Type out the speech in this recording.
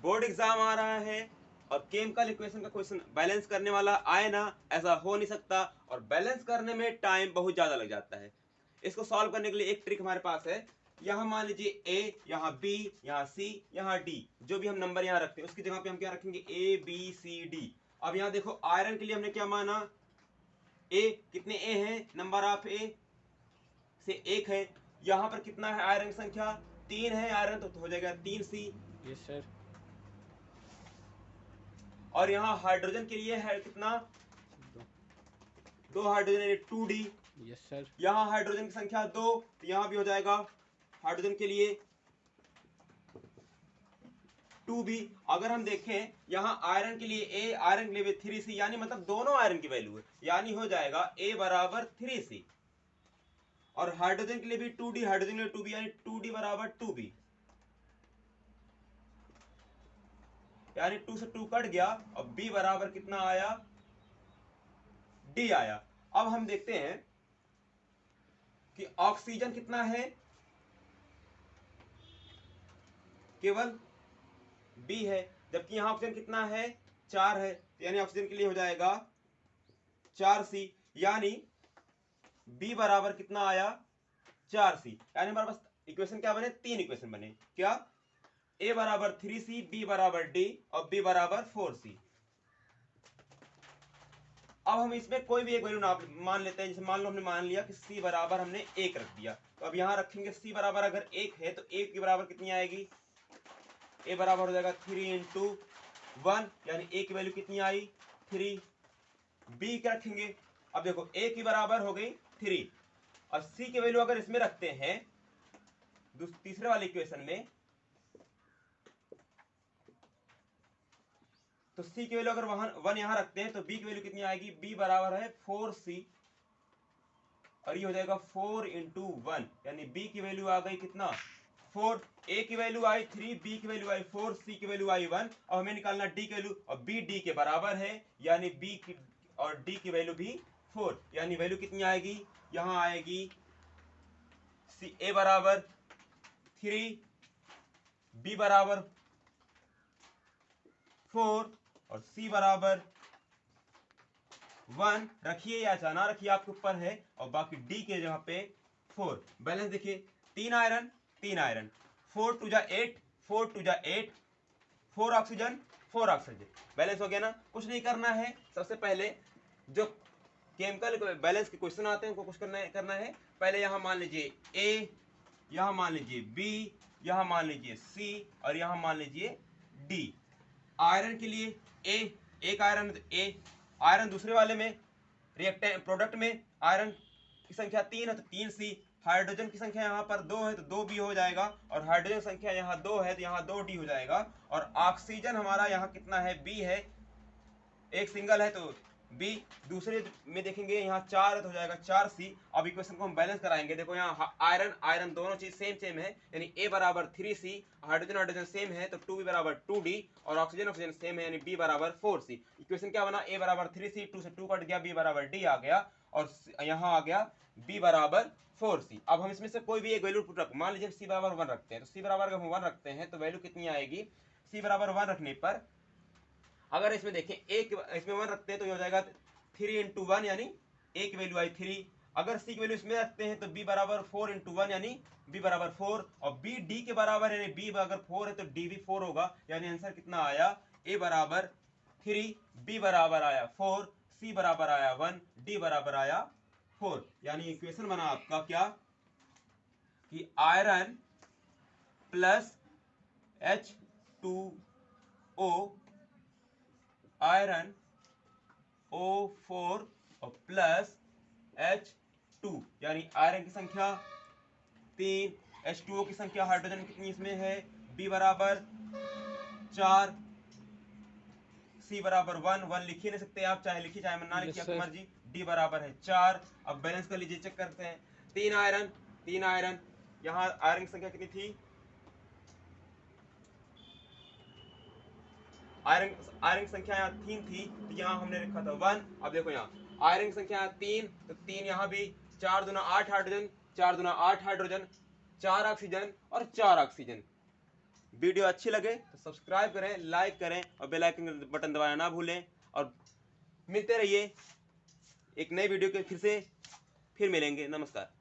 Board exam आ रहा है और केमिकल इक्वेशन का क्वेश्चन बैलेंस करने वाला आए ना, ऐसा हो नहीं सकता। और बैलेंस करने में टाइम बहुत ज्यादा लग जाता है। इसको सॉल्व करने के लिए एक ट्रिक हमारे पास है। यहाँ मान लीजिए ए, यहाँ बी, यहाँ सी, यहाँ डी, जो भी हम नंबर यहाँ रखते हैं उसकी जगह पे हम क्या रखेंगे, ए बी सी डी। अब यहाँ देखो आयरन के लिए हमने क्या माना, ए, कितने ए हैं, नंबर ऑफ ए से एक है। यहाँ पर कितना है आयरन की संख्या, 3 है आयरन, तो हो जाएगा 3C। Yes sir. और यहाँ हाइड्रोजन के लिए है कितना, 2 हाइड्रोजन, 2D। Yes sir. यहाँ हाइड्रोजन की संख्या 2, तो यहाँ भी हो जाएगा हाइड्रोजन के लिए 2B। अगर हम देखें यहाँ आयरन के लिए A, आयरन के लिए 3C, यानी मतलब दोनों आयरन की वैल्यू है, यानी हो जाएगा A बराबर 3C। और हाइड्रोजन के लिए भी 2D, हाइड्रोजन के लिए 2B, यानी 2D बराबर 2B, यानी 2 से 2 कट गया और B बराबर कितना आया, D आया। अब हम देखते हैं कि ऑक्सीजन कितना है, केवल B है, जबकि यहाँ ऑक्सीजन कितना है, 4 है, यानी ऑक्सीजन के लिए हो जाएगा 4C, यानी B बराबर कितना आया, 4C। यानी हमारे पास इक्वेशन क्या बने, 3 इक्वेशन बने। क्या, A बराबर 3C, B बराबर D और B बराबर 4C। अब हम इसमें कोई भी एक वैल्यू मान लेते हैं। जैसे मान लो हमने मान लिया कि C बराबर हमने 1 रख दिया, तो अब यहाँ रखेंगे C बराबर अगर 1 है तो 1 के बराबर कितनी आएगी, A बराबर हो जाएगा 3 इंटू 1, यानी A की वैल्यू कितनी आई, 3। B क्या रखेंगे, अब देखो A की बराबर हो गई 3 और C की वैल्यू अगर इसमें रखते हैं तीसरे वाले इक्वेशन में, तो C की वैल्यू अगर 1 यहां रखते हैं तो B की वैल्यू कितनी आएगी, B बराबर है 4C और ये हो जाएगा 4 इंटू 1, यानी B की वैल्यू आ गई कितना, 4। A की वैल्यू आई 3, B की वैल्यू आई 4, C की वैल्यू आई 1। अब हमें निकालना D की वैल्यू, और B D के बराबर है, यानी B की और D की वैल्यू भी 4, यानी वैल्यू कितनी आएगी, यहां आएगी A बराबर 3, B बराबर 4 और C बराबर 1। रखिए या ना रखिए आपके ऊपर है, और बाकी D के जगह पे 4। बैलेंस देखिए, 3 आयरन 3 आयरन, 4 टू जा 8, 4 टू जा 8, 4 ऑक्सीजन 4 ऑक्सीजन। बैलेंस हो गया ना। कुछ नहीं करना है, सबसे पहले जो केमिकल बैलेंस के क्वेश्चन आते हैं उनको कुछ करना है। पहले यहां मान लीजिए A, यहां मान लीजिए B, यहां मान लीजिए C और यहां मान लीजिए D। आयरन के लिए A, एक आयरन तो A, आयरन दूसरे वाले में रिएक्टेंट प्रोडक्ट में आयरन की संख्या 3 है तो 3C, हाइड्रोजन की संख्या यहाँ पर 2 है तो 2B हो जाएगा, और हाइड्रोजन संख्या यहाँ 2 है तो यहाँ 2D हो जाएगा। और ऑक्सीजन हमारा यहाँ कितना है, B है, एक सिंगल है तो B, दूसरे में देखेंगे यहाँ 4 है तो हो जाएगा 4C। अब इक्वेशन को हम बैलेंस कराएंगे। देखो यहाँ आयरन आयरन दोनों चीज सेम सेम है, यानी A बराबर 3C, हाइड्रोजन हाइड्रोजन सेम है तो 2B बराबर 2D और ऑक्सीजन ऑक्सीजन सेम है, यानी B बराबर 4C। इक्वेशन क्या बना, A बराबर 3C, 2 से 2 कट गया, B बराबर D आ गया और यहाँ आ गया B बराबर 4C। अब हम इसमें से कोई भी एक वैल्यू रख, मान लीजिए C बराबर 1 रखते हैं, तो C बराबर अगर हम 1 रखते हैं तो वैल्यू कितनी आएगी, C बराबर 1 रखने पर अगर इसमें देखें एक इसमें 1 रखते हैं तो ये हो जाएगा 3 इंटू 1, यानी A की वैल्यू आई 3। अगर C की वैल्यू इसमें रखते हैं तो B बराबर 4 इंटू 1, यानी B बराबर 4, और B D के बराबर है, यानी B अगर 4 है तो D भी 4 होगा, यानी आंसर कितना आया, A बराबर 3, B बराबर आया 4, C बराबर आया 1, D बराबर आया 4। यानी इक्वेशन बना आपका क्या, कि iron plus H2O, iron O4 और प्लस H2, यानी आयरन की संख्या 3, H2O की संख्या हाइड्रोजन कितनी इसमें है, B बराबर 4, C बराबर 1 लिख ही नहीं सकते आप, चाहे लिखिए चाहे ना लिखिए, आपकी मर्जी। D बराबर है 4। अब बैलेंस कर लीजिए, चेक करते हैं। 3 आयरन 3 आयरन, यहाँ आयरन की संख्या कितनी थी, आयरन आयरन की संख्या यहाँ 3 थी तो यहाँ हमने रखा था 1। अब देखो यहाँ आयरन की संख्या 3 तो 3 यहाँ भी, 4 दूना 8 हाइड्रोजन, 4 दूना 8 हाइड्रोजन, 4 ऑक्सीजन और 4 ऑक्सीजन। वीडियो अच्छी लगे तो सब्सक्राइब करें, लाइक करें और बेल आइकन बटन दबाना ना भूलें। और मिलते रहिए एक नई वीडियो के फिर मिलेंगे। नमस्कार।